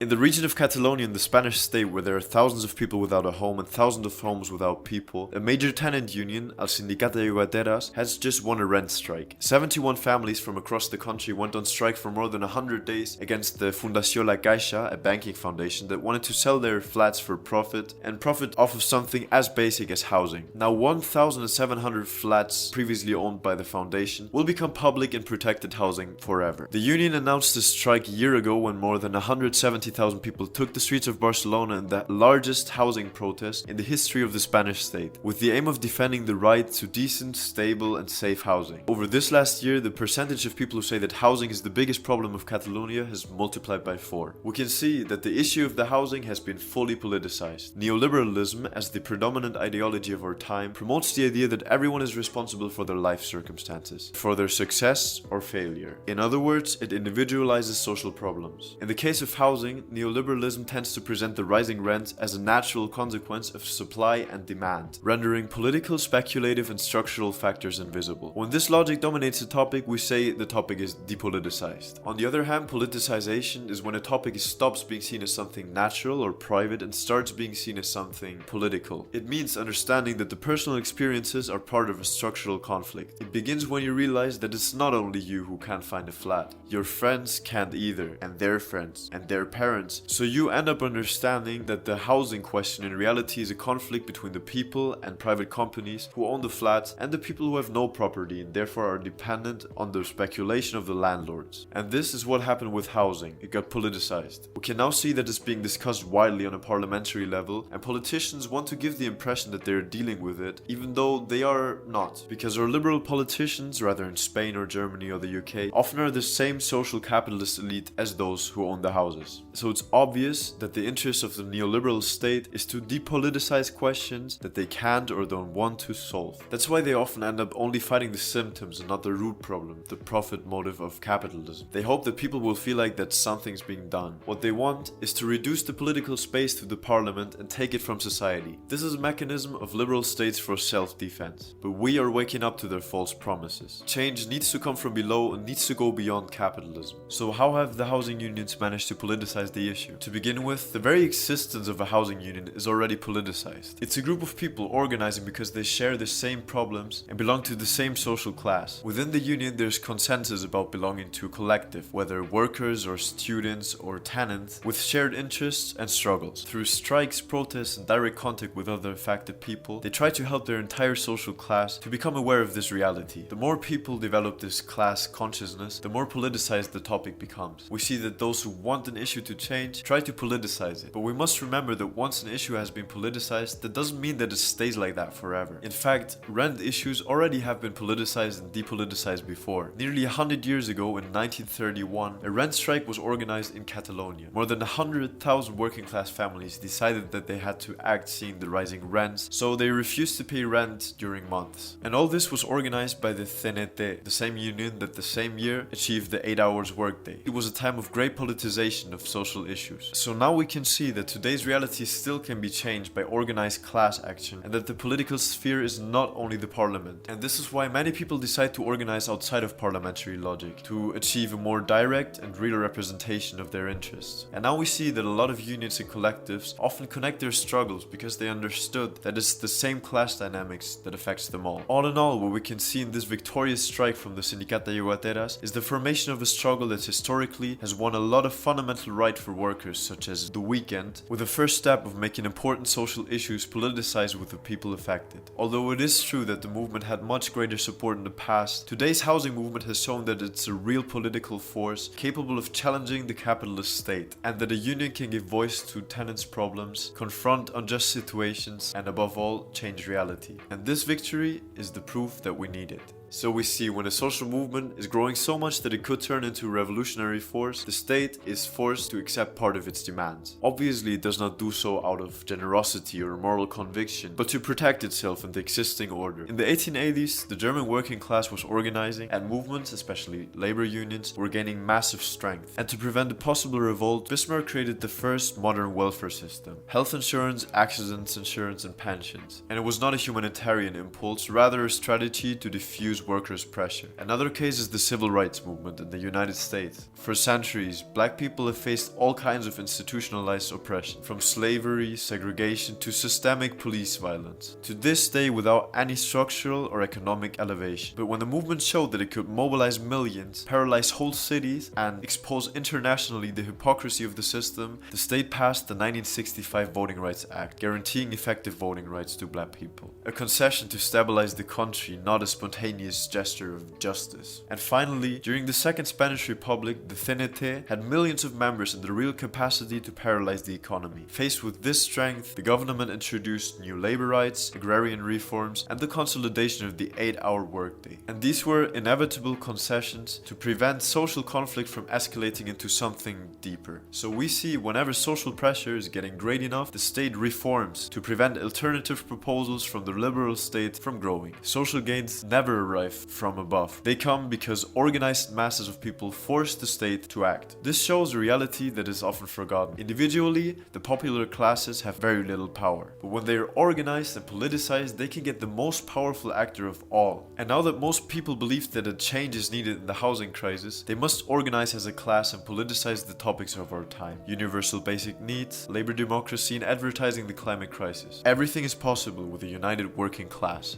In the region of Catalonia in the Spanish state, where there are thousands of people without a home and thousands of homes without people, a major tenant union, El Sindicat de Llogateras, has just won a rent strike. 71 families from across the country went on strike for more than 100 days against the Fundació La Caixa, a banking foundation that wanted to sell their flats for profit, and profit off of something as basic as housing. Now 1,700 flats previously owned by the foundation will become public and protected housing forever. The union announced the strike a year ago when more than 170,000 people took the streets of Barcelona in the largest housing protest in the history of the Spanish state, with the aim of defending the right to decent, stable and safe housing. Over this last year, the percentage of people who say that housing is the biggest problem of Catalonia has multiplied by 4. We can see that the issue of the housing has been fully politicized. Neoliberalism, as the predominant ideology of our time, promotes the idea that everyone is responsible for their life circumstances, for their success or failure. In other words, it individualizes social problems. In the case of housing, neoliberalism tends to present the rising rents as a natural consequence of supply and demand, rendering political, speculative and structural factors invisible. When this logic dominates a topic, we say the topic is depoliticized. On the other hand, politicization is when a topic stops being seen as something natural or private and starts being seen as something political. It means understanding that the personal experiences are part of a structural conflict. It begins when you realize that it's not only you who can't find a flat. Your friends can't either, and their friends, and their parents. So you end up understanding that the housing question in reality is a conflict between the people and private companies who own the flats and the people who have no property and therefore are dependent on the speculation of the landlords. And this is what happened with housing. It got politicized. We can now see that it's being discussed widely on a parliamentary level, and politicians want to give the impression that they're dealing with it, even though they are not. Because our liberal politicians, rather in Spain or Germany or the UK, often are the same social capitalist elite as those who own the houses. So it's obvious that the interest of the neoliberal state is to depoliticize questions that they can't or don't want to solve. That's why they often end up only fighting the symptoms and not the root problem, the profit motive of capitalism. They hope that people will feel like that something's being done. What they want is to reduce the political space to the parliament and take it from society. This is a mechanism of liberal states for self-defense. But we are waking up to their false promises. Change needs to come from below and needs to go beyond capitalism. So how have the housing unions managed to politicize the issue? To begin with, the very existence of a housing union is already politicized. It's a group of people organizing because they share the same problems and belong to the same social class. Within the union, there's consensus about belonging to a collective, whether workers or students or tenants, with shared interests and struggles. Through strikes, protests, and direct contact with other affected people, they try to help their entire social class to become aware of this reality. The more people develop this class consciousness, the more politicized the topic becomes. We see that those who want an issue to change try to politicize it. But we must remember that once an issue has been politicized, that doesn't mean that it stays like that forever. In fact, rent issues already have been politicized and depoliticized before. Nearly 100 years ago, in 1931, a rent strike was organized in Catalonia. More than 100,000 working class families decided that they had to act seeing the rising rents, so they refused to pay rent during months. And all this was organized by the CNT, the same union that the same year achieved the 8 hours workday. It was a time of great politicization of social issues. So now we can see that today's reality still can be changed by organized class action, and that the political sphere is not only the parliament. And this is why many people decide to organize outside of parliamentary logic, to achieve a more direct and real representation of their interests. And now we see that a lot of unions and collectives often connect their struggles because they understood that it's the same class dynamics that affects them all. All in all, what we can see in this victorious strike from the Sindicat de Llogateras is the formation of a struggle that historically has won a lot of fundamental right for workers, such as the weekend, with the first step of making important social issues politicized with the people affected. Although it is true that the movement had much greater support in the past, today's housing movement has shown that it's a real political force capable of challenging the capitalist state, and that a union can give voice to tenants' problems, confront unjust situations, and above all, change reality. And this victory is the proof that we need it. So we see when a social movement is growing so much that it could turn into a revolutionary force, the state is forced to accept part of its demands. Obviously, it does not do so out of generosity or moral conviction, but to protect itself and the existing order. In the 1880s, the German working class was organizing, and movements, especially labor unions, were gaining massive strength. And to prevent a possible revolt, Bismarck created the first modern welfare system: health insurance, accidents insurance, and pensions. And it was not a humanitarian impulse, rather a strategy to diffuse reduce workers' pressure. Another case is the civil rights movement in the United States. For centuries, black people have faced all kinds of institutionalized oppression, from slavery, segregation, to systemic police violence. To this day, without any structural or economic elevation. But when the movement showed that it could mobilize millions, paralyze whole cities, and expose internationally the hypocrisy of the system, the state passed the 1965 Voting Rights Act, guaranteeing effective voting rights to black people. A concession to stabilize the country, not a spontaneous gesture of justice. And finally, during the Second Spanish Republic, the CNT had millions of members and the real capacity to paralyze the economy. Faced with this strength, the government introduced new labor rights, agrarian reforms, and the consolidation of the 8-hour workday. And these were inevitable concessions to prevent social conflict from escalating into something deeper. So we see whenever social pressure is getting great enough, the state reforms to prevent alternative proposals from the liberal state from growing. Social gains never arrive from above. They come because organized masses of people force the state to act. This shows a reality that is often forgotten. Individually, the popular classes have very little power. But when they are organized and politicized, they can get the most powerful actor of all. And now that most people believe that a change is needed in the housing crisis, they must organize as a class and politicize the topics of our time. Universal basic needs, labor democracy, and advertising the climate crisis. Everything is possible with a united working class.